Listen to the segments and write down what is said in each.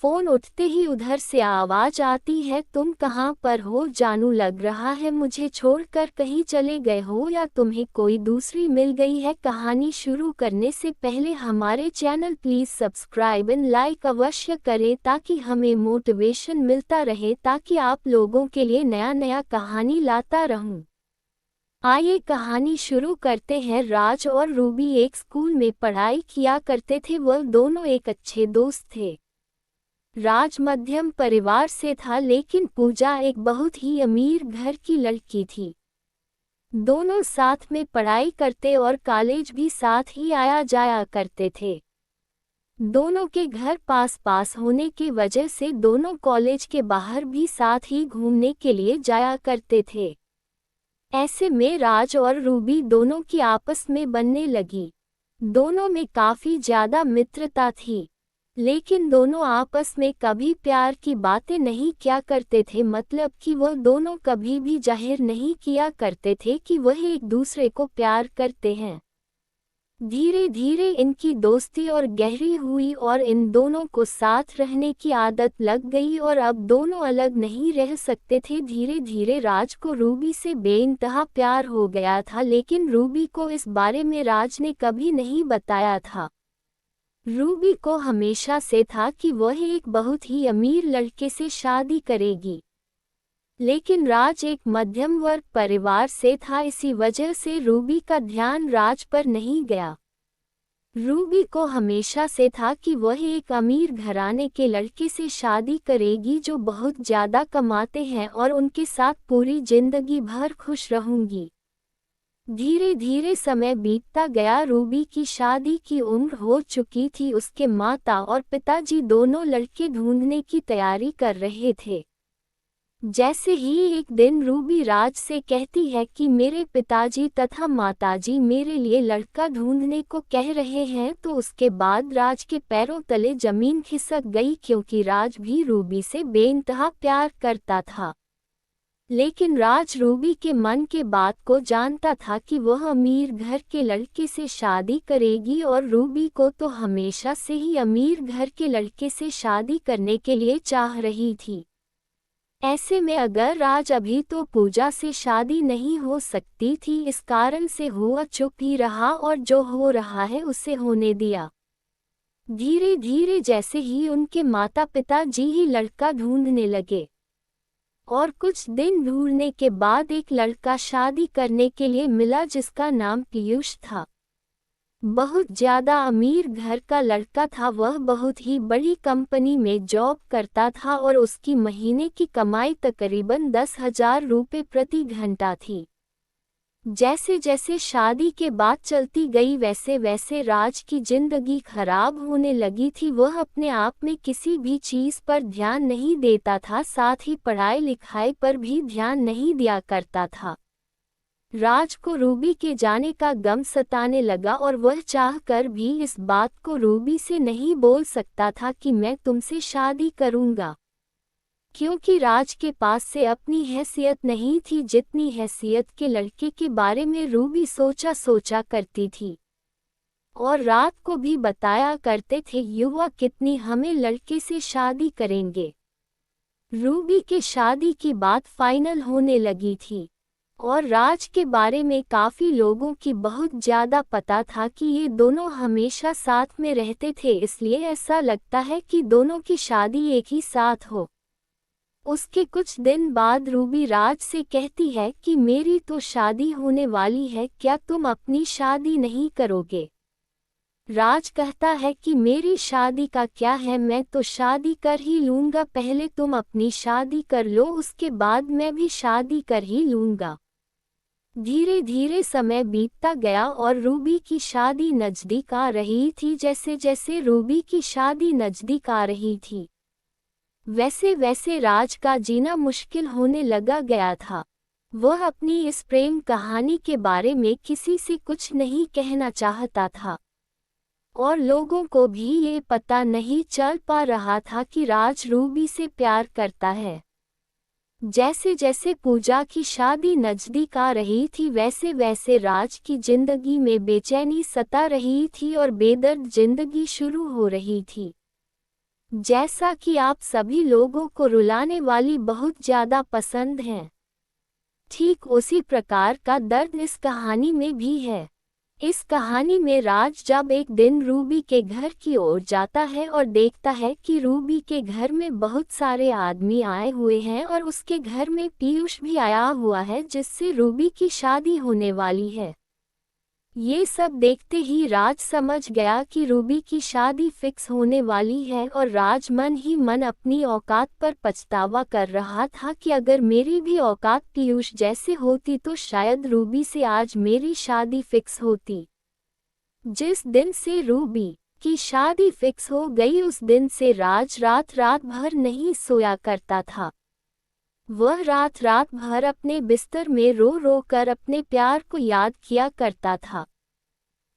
Phone उठते ही उधर से आवाज आती है, तुम कहाँ पर हो जानू? लग रहा है मुझे छोड़कर कहीं चले गए हो या तुम्हें कोई दूसरी मिल गई है। कहानी शुरू करने से पहले हमारे channel please subscribe and like अवश्य करें ताकि हमें मोटिवेशन मिलता रहे, ताकि आप लोगों के लिए नया नया कहानी लाता रहूं। आइए कहानी शुरू करते हैं। राज और रूबी एक स्कूल में पढ़ाई किया करते थे। वह दोनों एक अच्छे दोस्त थे। राज मध्यम परिवार से था, लेकिन पूजा एक बहुत ही अमीर घर की लड़की थी। दोनों साथ में पढ़ाई करते और कॉलेज भी साथ ही आया जाया करते थे। दोनों के घर पास पास होने की वजह से दोनों कॉलेज के बाहर भी साथ ही घूमने के लिए जाया करते थे। ऐसे में राज और रूबी दोनों की आपस में बनने लगी। दोनों में काफी ज्यादा मित्रता थी, लेकिन दोनों आपस में कभी प्यार की बातें नहीं किया करते थे। मतलब कि वह दोनों कभी भी जाहिर नहीं किया करते थे कि वह एक दूसरे को प्यार करते हैं। धीरे धीरे इनकी दोस्ती और गहरी हुई और इन दोनों को साथ रहने की आदत लग गई और अब दोनों अलग नहीं रह सकते थे। धीरे धीरे राज को रूबी से बेइंतहा प्यार हो गया था, लेकिन रूबी को इस बारे में राज ने कभी नहीं बताया था। रूबी को हमेशा से था कि वह एक बहुत ही अमीर लड़के से शादी करेगी, लेकिन राज एक मध्यम वर्ग परिवार से था, इसी वजह से रूबी का ध्यान राज पर नहीं गया। रूबी को हमेशा से था कि वह एक अमीर घराने के लड़के से शादी करेगी जो बहुत ज़्यादा कमाते हैं और उनके साथ पूरी जिंदगी भर खुश रहूंगी। धीरे धीरे समय बीतता गया। रूबी की शादी की उम्र हो चुकी थी। उसके माता और पिताजी दोनों लड़के ढूंढने की तैयारी कर रहे थे। जैसे ही एक दिन रूबी राज से कहती है कि मेरे पिताजी तथा माताजी मेरे लिए लड़का ढूंढने को कह रहे हैं, तो उसके बाद राज के पैरों तले जमीन खिसक गई, क्योंकि राज भी रूबी से बेइंतहा प्यार करता था। लेकिन राज रूबी के मन के बात को जानता था कि वह अमीर घर के लड़के से शादी करेगी और रूबी को तो हमेशा से ही अमीर घर के लड़के से शादी करने के लिए चाह रही थी। ऐसे में अगर राज अभी तो पूजा से शादी नहीं हो सकती थी, इस कारण से हुआ चुप ही रहा और जो हो रहा है उसे होने दिया। धीरे धीरे जैसे ही उनके माता पिता जी ही लड़का ढूंढने लगे और कुछ दिन ढूंढने के बाद एक लड़का शादी करने के लिए मिला जिसका नाम पीयूष था। बहुत ज़्यादा अमीर घर का लड़का था। वह बहुत ही बड़ी कंपनी में जॉब करता था और उसकी महीने की कमाई तकरीबन 10,000 रुपये प्रति घंटा थी। जैसे जैसे शादी के बाद चलती गई वैसे वैसे राज की जिंदगी खराब होने लगी थी। वह अपने आप में किसी भी चीज़ पर ध्यान नहीं देता था, साथ ही पढ़ाई लिखाई पर भी ध्यान नहीं दिया करता था। राज को रूबी के जाने का गम सताने लगा और वह चाहकर भी इस बात को रूबी से नहीं बोल सकता था कि मैं तुमसे शादी करूंगा, क्योंकि राज के पास से अपनी हैसियत नहीं थी जितनी हैसियत के लड़के के बारे में रूबी सोचा करती थी। और रात को भी बताया करते थे युवा कितनी हमें लड़के से शादी करेंगे। रूबी के शादी की बात फाइनल होने लगी थी और राज के बारे में काफ़ी लोगों की बहुत ज़्यादा पता था कि ये दोनों हमेशा साथ में रहते थे, इसलिए ऐसा लगता है कि दोनों की शादी एक ही साथ हो। उसके कुछ दिन बाद रूबी राज से कहती है कि मेरी तो शादी होने वाली है, क्या तुम अपनी शादी नहीं करोगे? राज कहता है कि मेरी शादी का क्या है, मैं तो शादी कर ही लूँगा, पहले तुम अपनी शादी कर लो, उसके बाद मैं भी शादी कर ही लूँगा। धीरे धीरे समय बीतता गया और रूबी की शादी नज़दीक आ रही थी। जैसे जैसे रूबी की शादी नज़दीक आ रही थी, वैसे वैसे राज का जीना मुश्किल होने लगा गया था। वह अपनी इस प्रेम कहानी के बारे में किसी से कुछ नहीं कहना चाहता था और लोगों को भी ये पता नहीं चल पा रहा था कि राज रूबी से प्यार करता है। जैसे जैसे पूजा की शादी नज़दीक आ रही थी वैसे वैसे राज की जिंदगी में बेचैनी सता रही थी और बेदर्द जिंदगी शुरू हो रही थी। जैसा कि आप सभी लोगों को रुलाने वाली बहुत ज़्यादा पसंद हैं, ठीक उसी प्रकार का दर्द इस कहानी में भी है। इस कहानी में राज जब एक दिन रूबी के घर की ओर जाता है और देखता है कि रूबी के घर में बहुत सारे आदमी आए हुए हैं और उसके घर में पीयूष भी आया हुआ है जिससे रूबी की शादी होने वाली है। ये सब देखते ही राज समझ गया कि रूबी की शादी फिक्स होने वाली है और राज मन ही मन अपनी औकात पर पछतावा कर रहा था कि अगर मेरी भी औकात पीयूष जैसे होती तो शायद रूबी से आज मेरी शादी फिक्स होती। जिस दिन से रूबी की शादी फिक्स हो गई उस दिन से राज रात रात भर नहीं सोया करता था। वह रात रात भर अपने बिस्तर में रो रो कर अपने प्यार को याद किया करता था।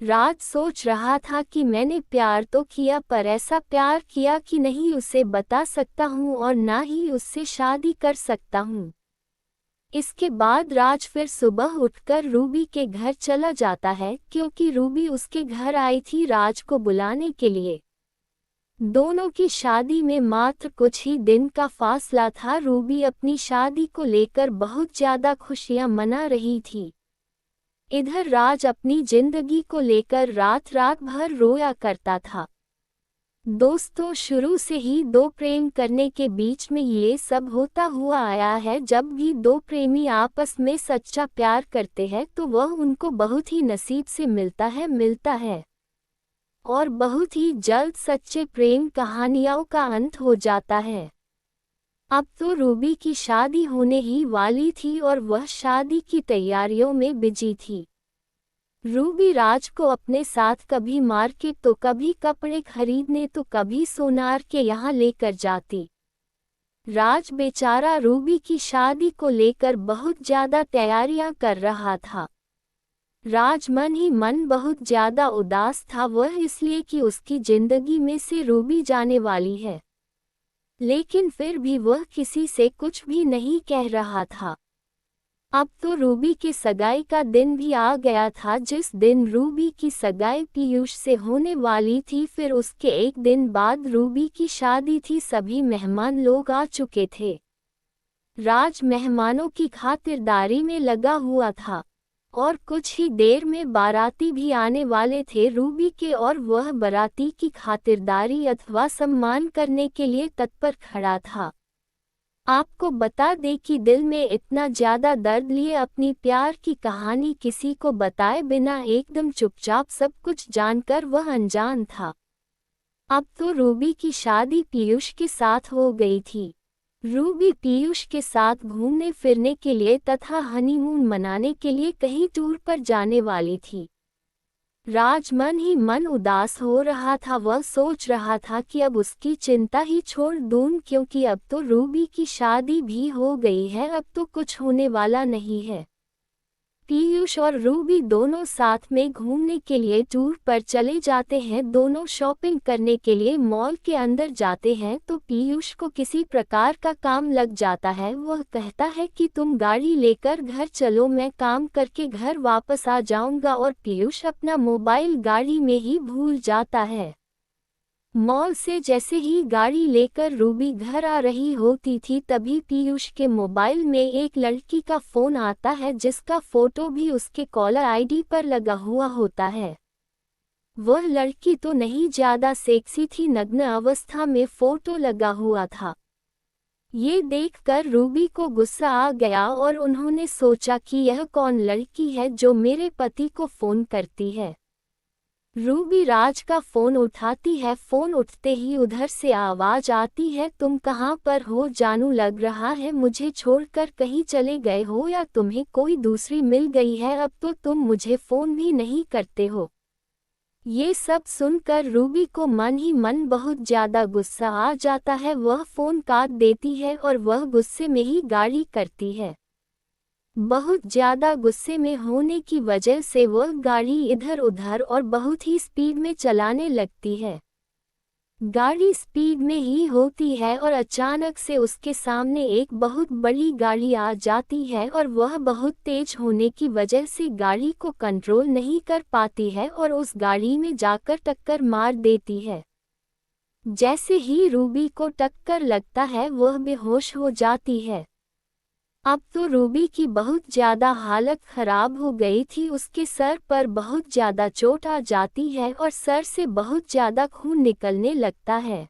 राज सोच रहा था कि मैंने प्यार तो किया पर ऐसा प्यार किया कि नहीं उसे बता सकता हूँ और ना ही उससे शादी कर सकता हूँ। इसके बाद राज फिर सुबह उठकर रूबी के घर चला जाता है क्योंकि रूबी उसके घर आई थी राज को बुलाने के लिए। दोनों की शादी में मात्र कुछ ही दिन का फासला था। रूबी अपनी शादी को लेकर बहुत ज़्यादा खुशियां मना रही थी। इधर राज अपनी जिंदगी को लेकर रात रात भर रोया करता था। दोस्तों, शुरू से ही दो प्रेम करने के बीच में ये सब होता हुआ आया है। जब भी दो प्रेमी आपस में सच्चा प्यार करते हैं तो वह उनको बहुत ही नसीब से मिलता है और बहुत ही जल्द सच्चे प्रेम कहानियों का अंत हो जाता है। अब तो रूबी की शादी होने ही वाली थी और वह शादी की तैयारियों में बिजी थी। रूबी राज को अपने साथ कभी मार्केट तो कभी कपड़े खरीदने तो कभी सोनार के यहाँ लेकर जाती। राज बेचारा रूबी की शादी को लेकर बहुत ज़्यादा तैयारियां कर रहा था। राज मन ही मन बहुत ज़्यादा उदास था, वह इसलिए कि उसकी जिंदगी में से रूबी जाने वाली है, लेकिन फिर भी वह किसी से कुछ भी नहीं कह रहा था। अब तो रूबी की सगाई का दिन भी आ गया था। जिस दिन रूबी की सगाई पीयूष से होने वाली थी, फिर उसके एक दिन बाद रूबी की शादी थी। सभी मेहमान लोग आ चुके थे। राज मेहमानों की खातिरदारी में लगा हुआ था और कुछ ही देर में बाराती भी आने वाले थे रूबी के, और वह बाराती की खातिरदारी अथवा सम्मान करने के लिए तत्पर खड़ा था। आपको बता दें कि दिल में इतना ज़्यादा दर्द लिए अपनी प्यार की कहानी किसी को बताए बिना एकदम चुपचाप सब कुछ जानकर वह अनजान था। अब तो रूबी की शादी पीयूष के साथ हो गई थी। रूबी पीयूष के साथ घूमने फिरने के लिए तथा हनीमून मनाने के लिए कहीं टूर पर जाने वाली थी। राज मन ही मन उदास हो रहा था। वह सोच रहा था कि अब उसकी चिंता ही छोड़ दूं, क्योंकि अब तो रूबी की शादी भी हो गई है, अब तो कुछ होने वाला नहीं है। पीयूष और रूबी दोनों साथ में घूमने के लिए टूर पर चले जाते हैं। दोनों शॉपिंग करने के लिए मॉल के अंदर जाते हैं तो पीयूष को किसी प्रकार का काम लग जाता है। वह कहता है कि तुम गाड़ी लेकर घर चलो, मैं काम करके घर वापस आ जाऊंगा, और पीयूष अपना मोबाइल गाड़ी में ही भूल जाता है। मॉल से जैसे ही गाड़ी लेकर रूबी घर आ रही होती थी, तभी पीयूष के मोबाइल में एक लड़की का फ़ोन आता है जिसका फ़ोटो भी उसके कॉलर आईडी पर लगा हुआ होता है। वह लड़की तो नहीं ज़्यादा सेक्सी थी, नग्न अवस्था में फ़ोटो लगा हुआ था। ये देखकर रूबी को गुस्सा आ गया और उन्होंने सोचा कि यह कौन लड़की है जो मेरे पति को फ़ोन करती है। रूबी राज का फ़ोन उठाती है। फ़ोन उठते ही उधर से आवाज़ आती है, तुम कहाँ पर हो जानू? लग रहा है मुझे छोड़कर कहीं चले गए हो या तुम्हें कोई दूसरी मिल गई है, अब तो तुम मुझे फ़ोन भी नहीं करते हो। ये सब सुनकर रूबी को मन ही मन बहुत ज़्यादा गुस्सा आ जाता है। वह फ़ोन काट देती है और वह गुस्से में ही गाड़ी करती है। बहुत ज़्यादा गुस्से में होने की वजह से वह गाड़ी इधर उधर और बहुत ही स्पीड में चलाने लगती है। गाड़ी स्पीड में ही होती है और अचानक से उसके सामने एक बहुत बड़ी गाड़ी आ जाती है और वह बहुत तेज होने की वजह से गाड़ी को कंट्रोल नहीं कर पाती है और उस गाड़ी में जाकर टक्कर मार देती है। जैसे ही रूबी को टक्कर लगता है वह बेहोश हो जाती है। अब तो रूबी की बहुत ज़्यादा हालत खराब हो गई थी, उसके सर पर बहुत ज़्यादा चोट आ जाती है और सर से बहुत ज़्यादा खून निकलने लगता है।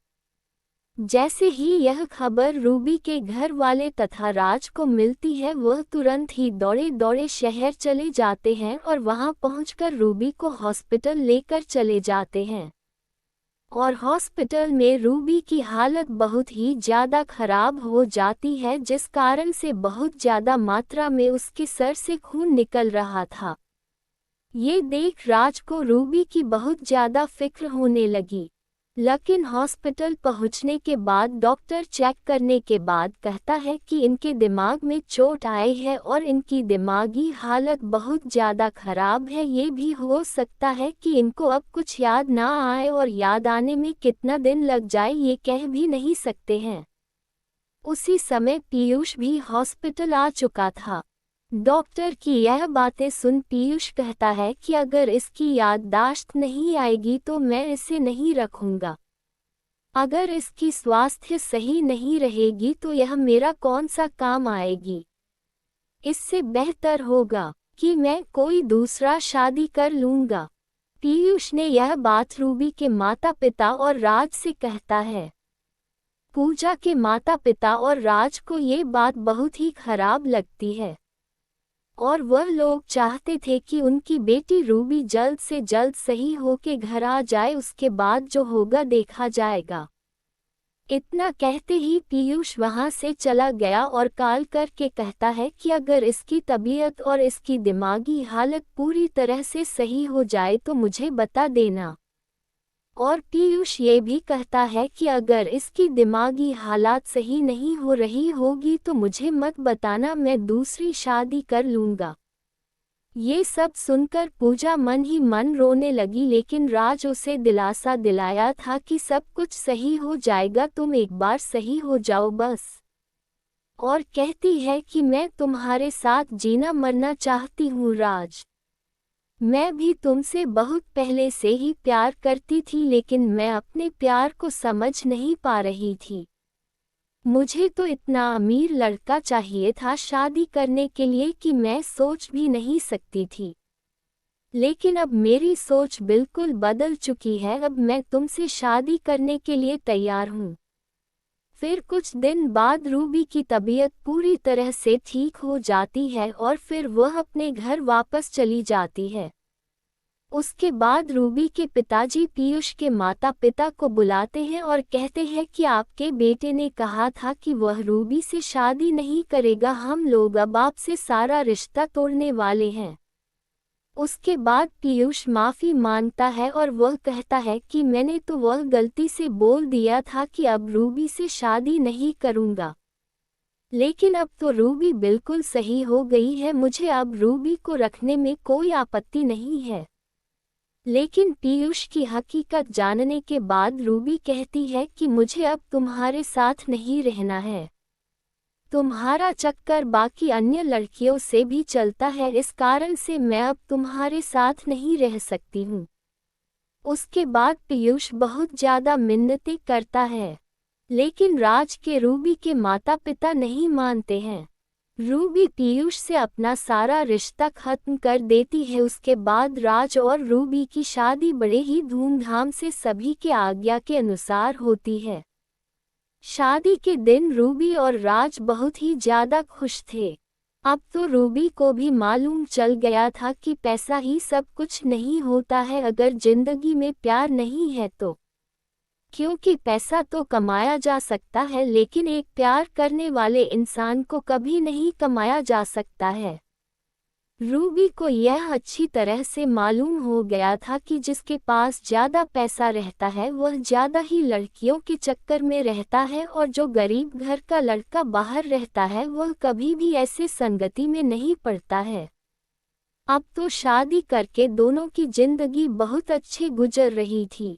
जैसे ही यह खबर रूबी के घर वाले तथा राज को मिलती है, वह तुरंत ही दौड़े दौड़े शहर चले जाते हैं और वहां पहुंचकर रूबी को हॉस्पिटल लेकर चले जाते हैं। और हॉस्पिटल में रूबी की हालत बहुत ही ज़्यादा खराब हो जाती है, जिस कारण से बहुत ज़्यादा मात्रा में उसके सर से खून निकल रहा था। ये देख राज को रूबी की बहुत ज़्यादा फिक्र होने लगी। लेकिन हॉस्पिटल पहुंचने के बाद डॉक्टर चेक करने के बाद कहता है कि इनके दिमाग में चोट आई है और इनकी दिमागी हालत बहुत ज़्यादा खराब है। ये भी हो सकता है कि इनको अब कुछ याद ना आए और याद आने में कितना दिन लग जाए ये कह भी नहीं सकते हैं। उसी समय पीयूष भी हॉस्पिटल आ चुका था। डॉक्टर की यह बातें सुन पीयूष कहता है कि अगर इसकी याददाश्त नहीं आएगी तो मैं इसे नहीं रखूंगा। अगर इसकी स्वास्थ्य सही नहीं रहेगी तो यह मेरा कौन सा काम आएगी। इससे बेहतर होगा कि मैं कोई दूसरा शादी कर लूंगा। पीयूष ने यह बात रूबी के माता पिता और राज से कहता है। पूजा के माता पिता और राज को ये बात बहुत ही खराब लगती है और वह लोग चाहते थे कि उनकी बेटी रूबी जल्द से जल्द सही होके घर आ जाए, उसके बाद जो होगा देखा जाएगा। इतना कहते ही पीयूष वहां से चला गया और कॉल करके कहता है कि अगर इसकी तबीयत और इसकी दिमागी हालत पूरी तरह से सही हो जाए तो मुझे बता देना। और पीयूष ये भी कहता है कि अगर इसकी दिमागी हालात सही नहीं हो रही होगी तो मुझे मत बताना, मैं दूसरी शादी कर लूँगा। ये सब सुनकर पूजा मन ही मन रोने लगी, लेकिन राज उसे दिलासा दिलाया था कि सब कुछ सही हो जाएगा, तुम एक बार सही हो जाओ बस। और कहती है कि मैं तुम्हारे साथ जीना मरना चाहती हूँ राज। मैं भी तुमसे बहुत पहले से ही प्यार करती थी, लेकिन मैं अपने प्यार को समझ नहीं पा रही थी। मुझे तो इतना अमीर लड़का चाहिए था शादी करने के लिए कि मैं सोच भी नहीं सकती थी। लेकिन अब मेरी सोच बिल्कुल बदल चुकी है, अब मैं तुमसे शादी करने के लिए तैयार हूँ। फिर कुछ दिन बाद रूबी की तबीयत पूरी तरह से ठीक हो जाती है और फिर वह अपने घर वापस चली जाती है। उसके बाद रूबी के पिताजी पीयूष के माता पिता को बुलाते हैं और कहते हैं कि आपके बेटे ने कहा था कि वह रूबी से शादी नहीं करेगा, हम लोग अब आपसे सारा रिश्ता तोड़ने वाले हैं। उसके बाद पीयूष माफ़ी मांगता है और वह कहता है कि मैंने तो वह गलती से बोल दिया था कि अब रूबी से शादी नहीं करूँगा, लेकिन अब तो रूबी बिल्कुल सही हो गई है, मुझे अब रूबी को रखने में कोई आपत्ति नहीं है। लेकिन पीयूष की हकीकत जानने के बाद रूबी कहती है कि मुझे अब तुम्हारे साथ नहीं रहना है। तुम्हारा चक्कर बाकी अन्य लड़कियों से भी चलता है, इस कारण से मैं अब तुम्हारे साथ नहीं रह सकती हूँ। उसके बाद पीयूष बहुत ज़्यादा मिन्नतें करता है, लेकिन राज के रूबी के माता पिता नहीं मानते हैं। रूबी पीयूष से अपना सारा रिश्ता खत्म कर देती है। उसके बाद राज और रूबी की शादी बड़े ही धूमधाम से सभी के आज्ञा के अनुसार होती है। शादी के दिन रूबी और राज बहुत ही ज़्यादा खुश थे। अब तो रूबी को भी मालूम चल गया था कि पैसा ही सब कुछ नहीं होता है अगर जिंदगी में प्यार नहीं है तो। क्योंकि पैसा तो कमाया जा सकता है, लेकिन एक प्यार करने वाले इंसान को कभी नहीं कमाया जा सकता है। रूबी को यह अच्छी तरह से मालूम हो गया था कि जिसके पास ज़्यादा पैसा रहता है वह ज़्यादा ही लड़कियों के चक्कर में रहता है, और जो गरीब घर का लड़का बाहर रहता है वह कभी भी ऐसे संगति में नहीं पड़ता है। अब तो शादी करके दोनों की जिंदगी बहुत अच्छी गुजर रही थी।